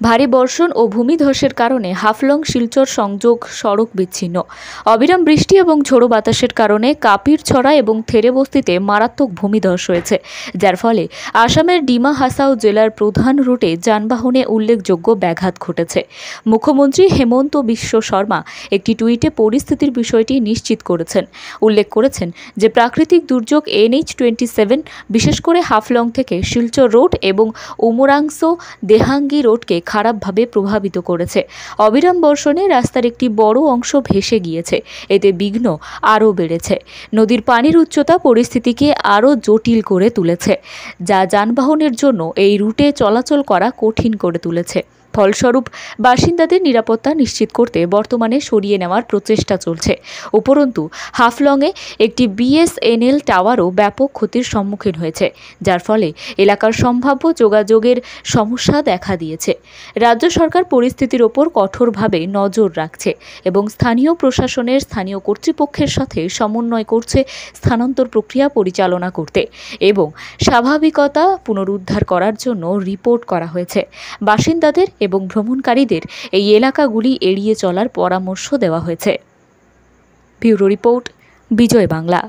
ভারী বর্ষণ ও ভূমিধসের কারণে হাফলং শিলচর সংযোগ সড়ক বিচ্ছিন্ন। অবিরাম বৃষ্টি এবং ঝোড়ো বাতাসের কারণে কাপিরছড়া এবং থেরেবস্তিতে মারাত্মক ভূমিধস হয়েছে, যার ফলে আসামের ডিমা হাসাও জেলার প্রধান রুটে যানবাহনে উল্লেখযোগ্য ব্যাঘাত ঘটেছে। মুখ্যমন্ত্রী হেমন্ত বিশ্ব শর্মা একটি টুইটে পরিস্থিতির বিষয়টি নিশ্চিত করেছেন। উল্লেখ করেছেন যে প্রাকৃতিক দুর্যোগ NH-27 বিশেষ করে হাফলং থেকে শিলচর রোড এবং উমরাংসো দেহাঙ্গি রোডকে খারাপভাবে প্রভাবিত করেছে। অবিরাম বর্ষণে রাস্তার একটি বড় অংশ ভেসে গিয়েছে, এতে বিঘ্ন আরও বেড়েছে। নদীর পানির উচ্চতা পরিস্থিতিকে আরও জটিল করে তুলেছে, যা যানবাহনের জন্য এই রুটে চলাচল করা কঠিন করে তুলেছে। ফলস্বরূপ বাসিন্দাদের নিরাপত্তা নিশ্চিত করতে বর্তমানে সরিয়ে নেওয়ার প্রচেষ্টা চলছে। উপরন্তু হাফলংয়ে একটি BSNL টাওয়ারও ব্যাপক ক্ষতির সম্মুখীন হয়েছে, যার ফলে এলাকার সম্ভাব্য যোগাযোগের সমস্যা দেখা দিয়েছে। রাজ্য সরকার পরিস্থিতির ওপর কঠোরভাবে নজর রাখছে এবং স্থানীয় প্রশাসনের স্থানীয় কর্তৃপক্ষের সাথে সমন্বয় করছে স্থানান্তর প্রক্রিয়া পরিচালনা করতে এবং স্বাভাবিকতা পুনরুদ্ধার করার জন্য রিপোর্ট করা হয়েছে। বাসিন্দাদের এবং ভ্রমণকারীদের এই এলাকাগুলি এড়িয়ে চলার পরামর্শ দেওয়া হয়েছে। ব্যুরো রিপোর্ট, বিজয় বাংলা।